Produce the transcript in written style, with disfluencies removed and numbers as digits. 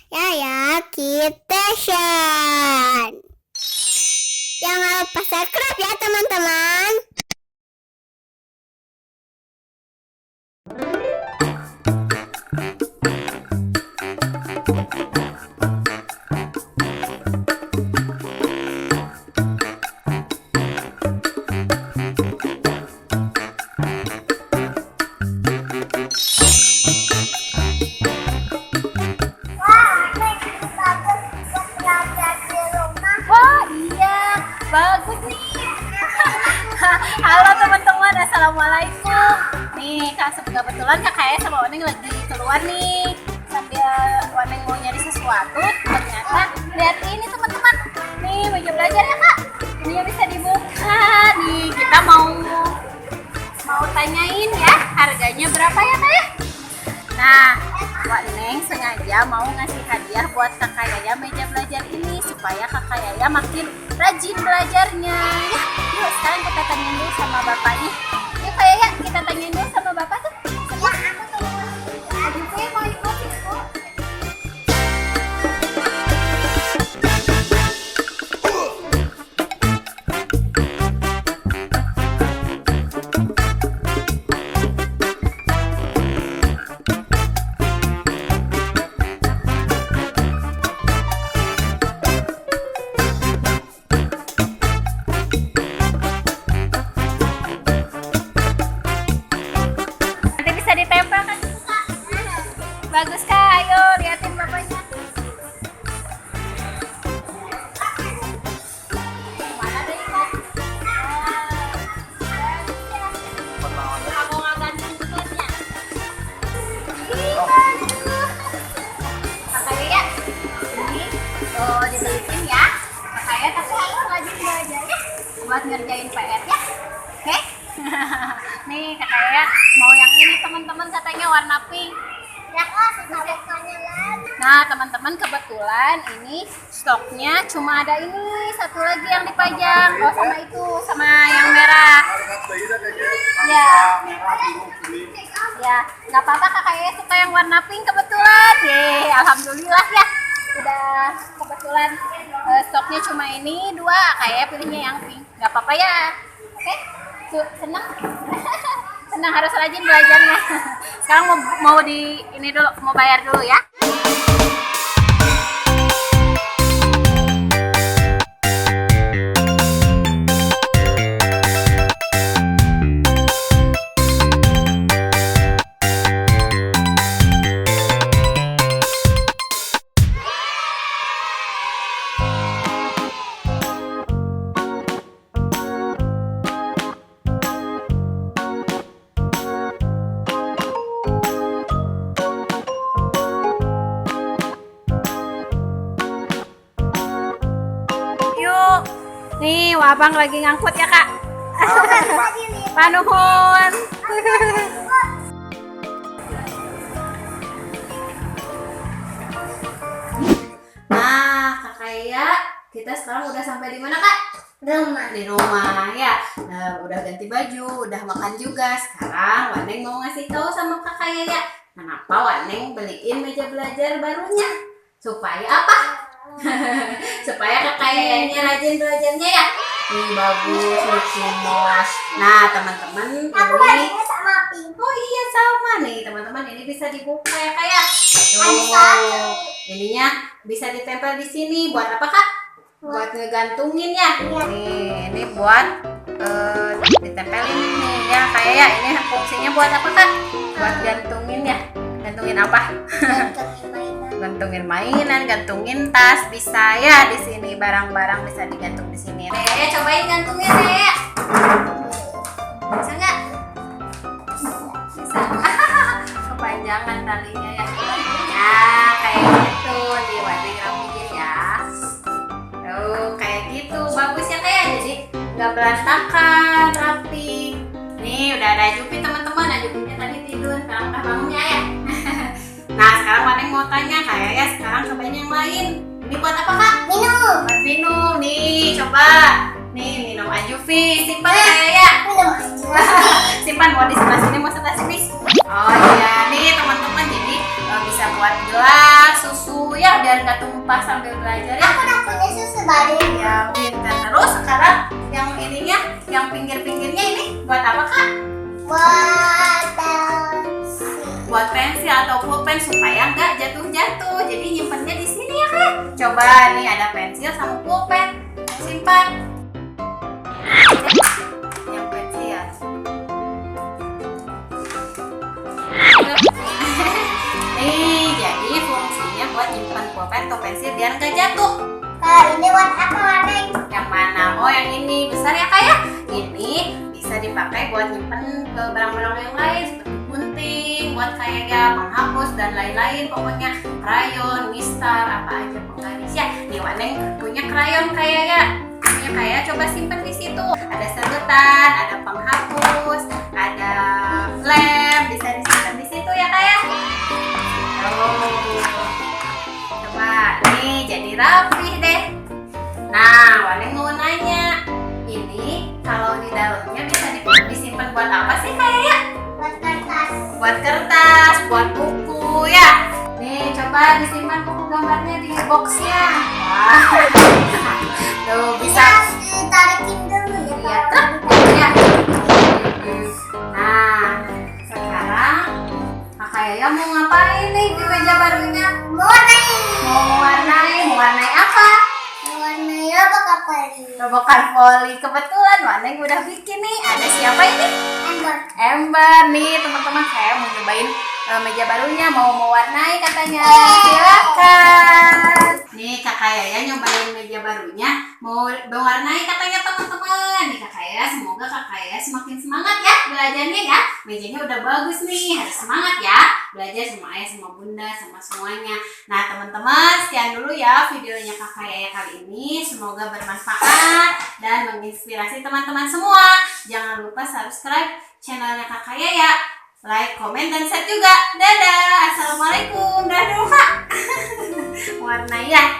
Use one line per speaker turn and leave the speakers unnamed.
Yaya Kitchen. Jangan lupa subscribe ya teman-teman.
Bagus nih. Halo teman-teman, assalamualaikum. Nih kebetulan kakaknya sama Waneng lagi keluar nih sambil Waneng mau nyari sesuatu. Ternyata lihat ini teman-teman. Nih meja belajar ya kak. Ini yang bisa dibuka. Nih kita mau tanyain ya harganya berapa ya kak ya. Nah, Waneng sengaja mau ngasih hadiah buat kakak Yaya meja belajar ini supaya kakak Yaya makin rajin belajarnya. Ya, yuk sekarang kita tanyain dulu sama bapaknya. Yuk kak Yaya, kita tanyain dulu sama bapak tuh. Ya, aku tuh. Aduh, saya mau ikut itu. Bagus kak, ayo liatin bapaknya. Mana dari kak? Kamu nggak gantung tiketnya? Kakak ya, ini dibeliin ya. Kakak ya, tapi harus rajin belajarnya buat ngerjain PR ya. Oke? Nih kakak ya, mau yang ini teman-teman katanya warna pink. Nah teman-teman, kebetulan ini stoknya cuma ada ini satu lagi yang dipajang. Oh sama itu, sama yang merah. Ya, ya nggak apa-apa kakaknya suka yang warna pink kebetulan. Yeay, alhamdulillah ya. Udah kebetulan stoknya cuma ini dua, kayak pilihnya yang pink. Nggak apa-apa ya. Oke, senang. Senang, harus rajin belajarnya. Sekarang mau di ini dulu, mau bayar dulu ya. Nih, Abang lagi ngangkut ya kak. Panuhun. Nah, kakak ya, kita sekarang udah sampai di mana kak?
Rumah.
Di rumah ya. Nah, udah ganti baju, udah makan juga. Sekarang Waneng mau ngasih tahu sama kakak ya, kenapa Waneng beliin meja belajar barunya? Supaya apa? Supaya kakak Yayanya rajin belajarnya ya. Nih bagus, lucu. Nah teman-teman, ini
sama pink.
oh iya sama nih teman-teman, ini bisa dibuka ya kayak. Ininya bisa ditempel di sini. Buat apa kak? Buat ngegantungin ya. Nih ini buat ditempelin nih ya kayak ya. Ini fungsinya buat apa kak? Buat gantungin ya. Gantungin apa? Gantungin mainan, gantungin tas, bisa ya di sini, barang-barang bisa digantung di sini. Nih, cobain gantungin ya. Bisa nggak? Bisa. Kepanjangan talinya ya. Ya, kayak gitu di Waneng rapiin ya. Tuh, kayak gitu. Bagus ya kayak jadi nggak berantakan, rapi. Nih, udah ada Jupi teman-teman. Jupinya tadi tidur, sekarang udah bangunnya ya. Nah sekarang Waneng mau tanya kayak ya, sekarang cobain yang lain. Ini buat apa kak?
Minum.
Buat minum nih, coba. Nih minum Ajuvi, simpan kayak ya.
Minum.
Simpan, mau di sebelah sini, mau sebelah sini. Oh iya, nih teman-teman, jadi bisa buat gelas susu ya,
buat pensil.
Buat pensil atau pulpen supaya nggak jatuh-jatuh. Jadi nyimpennya di sini ya kak. Coba nih ada pensil sama pulpen. Simpan. Yang pensil. Nih, jadi fungsinya buat nyimpan pulpen atau pensil biar nggak jatuh.
Kak, ini buat apa warnanya?
Yang mana? Oh, yang ini besar ya kak ya? Ini bisa dipakai buat nyimpen ke barang-barang yang lain seperti gunting, buat kayak ya penghapus dan lain-lain. Pokoknya krayon, mistar, apa aja penggaris ya. Nih Waneng punya krayon kayak ya. Punya kayak coba simpen di situ. Ada sedotan, ada penghapus, ada lem, bisa disimpan di situ ya kak ya. Oh, coba nih jadi rapih deh. Nah, Waneng mau nanya, ini kalau di dalamnya bisa disimpan buat apa sih kayak ya?
Buat kertas.
Buat kertas, buat buku ya. Nih, coba disimpan buku gambarnya di boxnya. Wah, tuh bisa.
Harus ditarikin dulu ya.
Iya, truk ya. Nah, sekarang Kakak Yaya mau ngapain nih di meja barunya? Mau warnai apa?
Warnanya apa ini?
Robokan voli. Kebetulan Waneng udah bikin nih. Ada siapa ini?
Ember.
Ember nih teman-teman, saya mau nyobain meja barunya, mau mewarnai katanya. Silakan. Nih kakak Yaya nyobain meja barunya, mau mewarnai katanya teman-teman. Nih kakak Yaya, semoga kakak Yaya semakin semangat ya belajarnya ya. Mejanya udah bagus nih, harus semangat ya belajar sama ayah, sama bunda, sama semuanya. Nah teman-teman, sekian dulu ya videonya kakak Yaya kali ini. Semoga bermanfaat dan menginspirasi teman-teman semua. Jangan lupa subscribe channelnya kakak Yaya, like, komen, dan share juga. Dadah, assalamualaikum. Dadah kak. Warna ya.